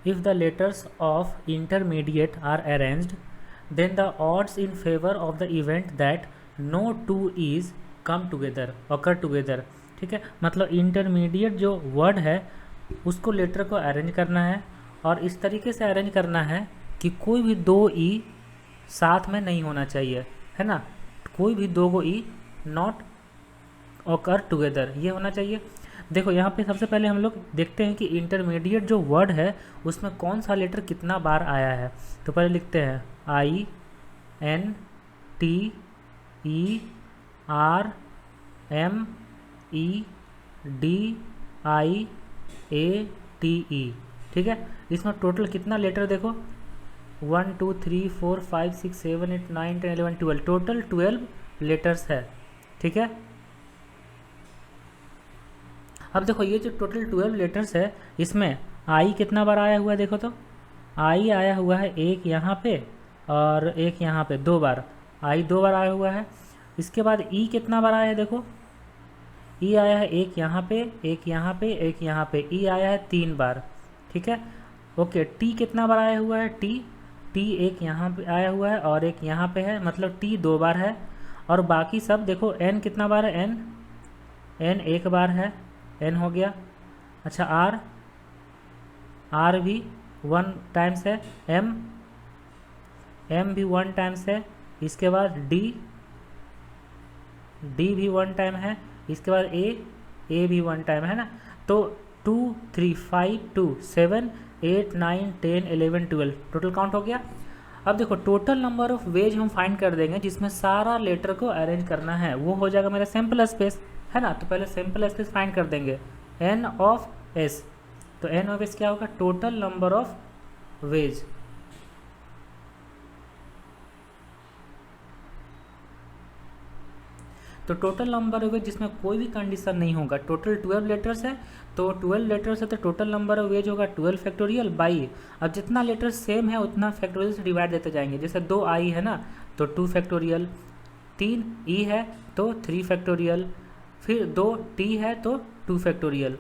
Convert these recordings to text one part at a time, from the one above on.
if the letters of intermediate are arranged then the odds in favor of the event that no two is come together occur together। ठीक है, मतलब intermediate जो word है उसको letter को arrange करना है और इस तरीके से अरेंज करना है कि कोई भी दो ई साथ में नहीं होना चाहिए, है ना, कोई भी दो गो ई नॉट ऑकर टुगेदर, ये होना चाहिए। देखो यहाँ पे सबसे पहले हम लोग देखते हैं कि इंटरमीडिएट जो वर्ड है उसमें कौन सा लेटर कितना बार आया है। तो पहले लिखते हैं I N T E R M E D I A T E. ठीक है, इसमें टोटल कितना लेटर देखो 1 2 3 4 5 6 7 8 9 10 11 12, टोटल 12 लेटर्स है। ठीक है, अब देखो ये जो टोटल 12 लेटर्स है इसमें आई कितना बार आया हुआ है, देखो तो आई आया हुआ है एक यहाँ पे और एक यहाँ पे, 2 बार आई 2 बार आया हुआ है। इसके बाद ई कितना बार आया है, देखो ई आया है एक यहाँ पे एक यहाँ पे एक यहाँ पे, ई आया है 3 बार। ठीक है, ओके, टी कितना बार आया हुआ है, टी एक यहाँ पे आया हुआ है और एक यहाँ पे है, मतलब टी 2 बार है। और बाकी सब देखो एन कितना बार है, एन 1 बार है, एन हो गया। अच्छा आर भी 1 टाइम्स है, एम भी 1 टाइम्स है। इसके बाद डी भी 1 टाइम है। इसके बाद ए भी 1 टाइम है ना। तो 2 3 5 2 7 8 9 10 11 12 टोटल काउंट हो गया। अब देखो टोटल नंबर ऑफ वेज हम फाइंड कर देंगे जिसमें सारा लेटर को अरेंज करना है, वो हो जाएगा मेरा सैम्पल स्पेस, है ना। तो पहले सैम्पल स्पेस फाइंड कर देंगे, एन ऑफ एस। तो एन ऑफ एस क्या होगा, टोटल नंबर ऑफ वेज। तो टोटल नंबर ऑफ वेज जिसमें कोई भी कंडीशन नहीं होगा, टोटल 12 लेटर्स है तो 12 लेटर्स है तो टोटल नंबर ऑफ वेज होगा 12 फैक्टोरियल बाई, अब जितना लेटर सेम है उतना फैक्टोरियल से डिवाइड देते जाएंगे। जैसे 2 आई है ना तो 2 फैक्टोरियल, 3 ई है तो 3 फैक्टोरियल, फिर 2 टी है तो 2 फैक्टोरियल।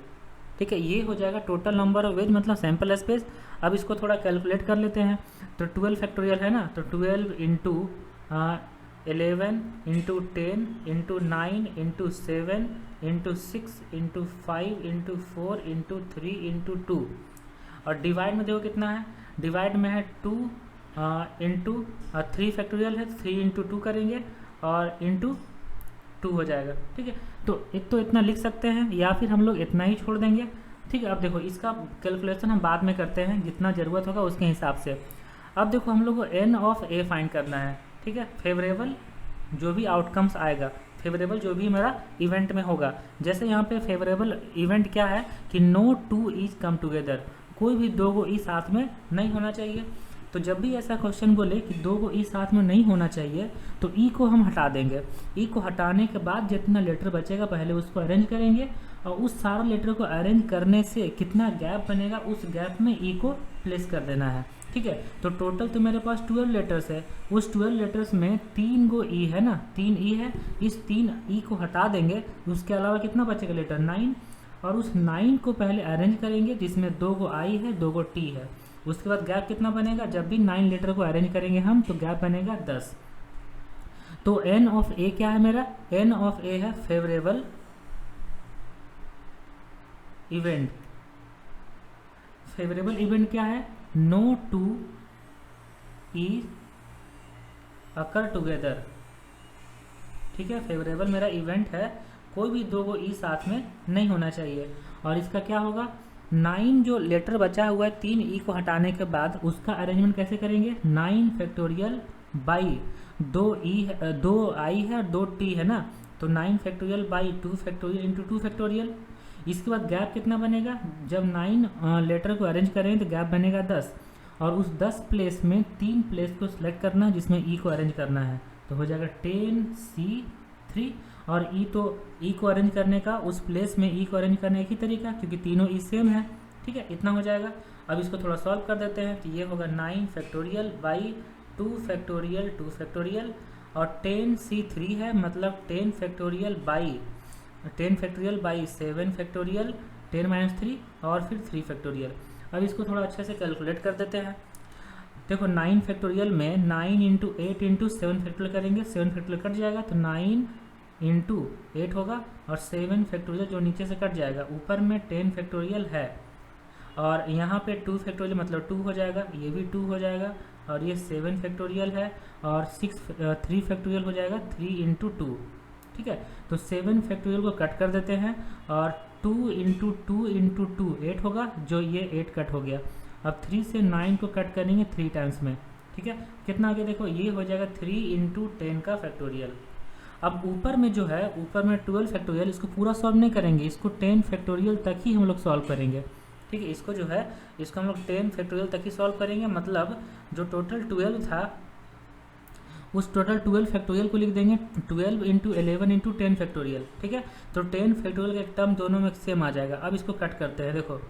ठीक है, ये हो जाएगा टोटल नंबर ऑफ वेज मतलब सैम्पल स्पेस। अब इसको थोड़ा कैलकुलेट कर लेते हैं। तो 12 फैक्टोरियल है ना, तो 12 into 11 into 10 into 9 into 7 into 6 into 5 into 4 into 3 into 2। और डिवाइड में देखो कितना है, डिवाइड में है 2 इंटू 3 फैक्टोरियल है, 3 इंटू 2 करेंगे और इंटू 2 हो जाएगा। ठीक है, तो एक तो इतना लिख सकते हैं या फिर हम लोग इतना ही छोड़ देंगे। ठीक है, अब देखो इसका कैलकुलेशन हम बाद में करते हैं, जितना ज़रूरत होगा उसके हिसाब से। अब देखो हम लोग को एन ऑफ ए फाइंड करना है। ठीक है, फेवरेबल जो भी आउटकम्स आएगा, फेवरेबल जो भी मेरा इवेंट में होगा। जैसे यहाँ पे फेवरेबल इवेंट क्या है कि no two is come together, कोई भी 2 गो ई साथ में नहीं होना चाहिए। तो जब भी ऐसा क्वेश्चन बोले कि 2 गो ई साथ में नहीं होना चाहिए तो ई को हम हटा देंगे। ई को हटाने के बाद जितना लेटर बचेगा पहले उसको अरेंज करेंगे और उस सारा लेटर को अरेंज करने से कितना गैप बनेगा उस गैप में ई को प्लेस कर देना है। ठीक है, तो टोटल तो मेरे पास 12 लेटर्स है, उस 12 लेटर्स में 3 गो ई है ना, 3 ई है, इस 3 ई को हटा देंगे। उसके अलावा कितना बचेगा लेटर 9, और उस 9 को पहले अरेंज करेंगे जिसमें 2 गो आई है 2 गो टी है। उसके बाद गैप कितना बनेगा, जब भी 9 लेटर को अरेंज करेंगे हम तो गैप बनेगा 10। तो एन ऑफ ए क्या है मेरा, एन ऑफ ए है फेवरेबल इवेंट। फेवरेबल इवेंट क्या है, no two E occur together. ठीक है, फेवरेबल मेरा इवेंट है, कोई भी 2 गो ई साथ में नहीं होना चाहिए। और इसका क्या होगा, 9 जो लेटर बचा हुआ है 3 ई को हटाने के बाद उसका अरेंजमेंट कैसे करेंगे, 9 फैक्टोरियल बाई 2 आई है और 2 टी है ना, तो 9 factorial by 2 factorial into 2 factorial. इसके बाद गैप कितना बनेगा, जब 9 लेटर को अरेंज करेंगे तो गैप बनेगा 10, और उस 10 प्लेस में 3 प्लेस को सिलेक्ट करना जिसमें ई को अरेंज करना है, तो हो जाएगा 10C3। और ई तो ई को अरेंज करने का उस प्लेस में ई को अरेंज करने एक ही तरीका, क्योंकि तीनों ई सेम है। ठीक है, इतना हो जाएगा। अब इसको थोड़ा सॉल्व कर देते हैं, तो ये होगा 9 फैक्टोरियल बाई 2 फैक्टोरियल 2 फैक्टोरियल, और 10C3 है मतलब 10 फैक्टोरियल बाई 7 फैक्टोरियल 10 - 3 और फिर 3 फैक्टोरियल। अब इसको थोड़ा अच्छे से कैलकुलेट कर देते हैं। देखो 9 फैक्टोरियल में 9 इंटू 8 इंटू 7 फैक्टोरियल करेंगे, 7 फैक्टोरियल कट जाएगा तो 9 इंटू 8 होगा, और 7 फैक्टोरियल जो नीचे से कट जाएगा, ऊपर में 10 फैक्टोरियल है और यहाँ पे 2 फैक्टोरियल मतलब 2 हो जाएगा, ये भी 2 हो जाएगा, और ये 7 फैक्टोरियल है और 3 फैक्टोरियल हो जाएगा, 3 इंटू 2। ठीक है, तो 7 फैक्टोरियल को कट कर देते हैं और 2 इंटू 2 इंटू 2 8 होगा, जो ये 8 कट हो गया। अब 3 से 9 को कट करेंगे 3 टाइम्स में। ठीक है, कितना आगे देखो, ये हो जाएगा 3 इंटू 10 का फैक्टोरियल। अब ऊपर में जो है, ऊपर में 12 फैक्टोरियल, इसको पूरा सॉल्व नहीं करेंगे, इसको 10 फैक्टोरियल तक ही हम लोग सॉल्व करेंगे। ठीक है, इसको जो है, इसको हम लोग 10 फैक्टोरियल तक ही सॉल्व करेंगे, मतलब जो टोटल 12 था उस टोटल 12 फैक्टोरियल को लिख देंगे 12 इंटू 11 इंटू 10 फैक्टोरियल। ठीक है, तो 10 फैक्टोरियल का एक टर्म दोनों में सेम आ जाएगा। अब इसको कट करते हैं, देखो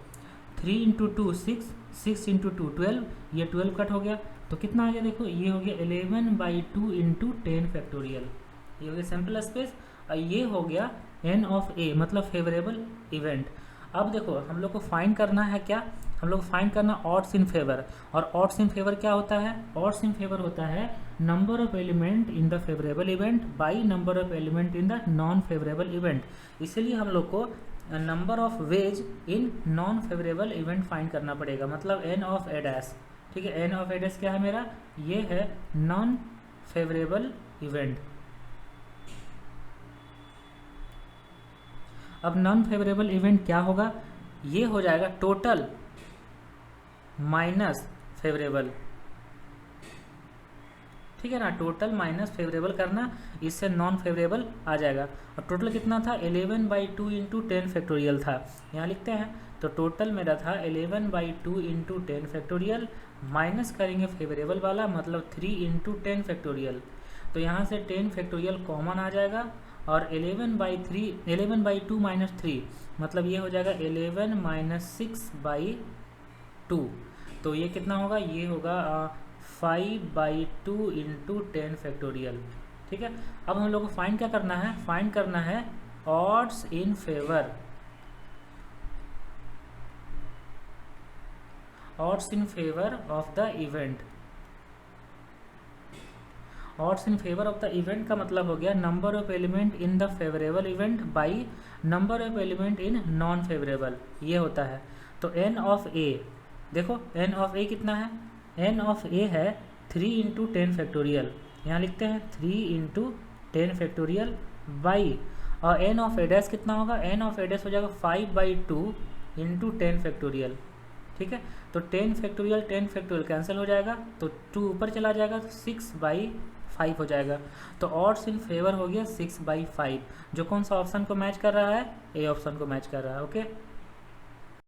3 इंटू 2 6, 6 इंटू 2 12, ये 12 कट हो गया, तो कितना आ गया देखो, ये हो गया 11/2 इंटू 10 फैक्टोरियल, ये हो गया सैम्पल स्पेस, और ये हो गया n ऑफ a मतलब फेवरेबल इवेंट। अब देखो हम लोग को फाइंड करना है क्या, हम लोग फाइंड करना ऑड्स इन फेवर, और ऑड्स इन फेवर क्या होता है, ऑड्स इन फेवर होता है number of element in the favourable event by number of element in the non favourable event. इसीलिए हम लोग को number of ways in non favourable event find करना पड़ेगा, मतलब n ऑफ a डैश। ठीक है, n ऑफ a डैश क्या है मेरा, ये है नॉन फेवरेबल इवेंट। अब नॉन फेवरेबल इवेंट क्या होगा, ये हो जाएगा टोटल माइनस फेवरेबल। ठीक है ना, टोटल माइनस फेवरेबल करना, इससे नॉन फेवरेबल आ जाएगा। और टोटल कितना था, 11/2 इंटू 10 फैक्टोरियल था, यहाँ लिखते हैं। तो टोटल मेरा था 11/2 इंटू 10 फैक्टोरियल, माइनस करेंगे फेवरेबल वाला मतलब 3 इंटू 10 फैक्टोरियल, तो यहाँ से 10 फैक्टोरियल कॉमन आ जाएगा, और 11/2 माइनस 3 मतलब ये हो जाएगा 11 माइनस 6/2, तो ये कितना होगा, ये होगा 5/2 इंटू 10 फैक्टोरियल। ठीक है, अब हम लोग को फाइंड क्या करना है, फाइंड करना है odds in favour, odds in favour of the event. Odds in favour of the event का मतलब हो गया number of element in the favourable event by number of element in non favourable, ये होता है। तो n ऑफ a, देखो n of a कितना है, n ऑफ a है 3 इंटू 10 फैक्टोरियल, यहाँ लिखते हैं 3 इंटू 10 फैक्टोरियल बाई, और n ऑफ a डैश कितना होगा, n ऑफ a डैश हो जाएगा 5/2 इंटू 10 फैक्टोरियल। ठीक है, तो 10 फैक्टोरियल कैंसिल हो जाएगा, तो 2 ऊपर चला जाएगा, तो 6/5 हो जाएगा। तो ऑड्स इन फेवर हो गया 6/5, जो कौन सा ऑप्शन को मैच कर रहा है, ए ऑप्शन को मैच कर रहा है। ओके।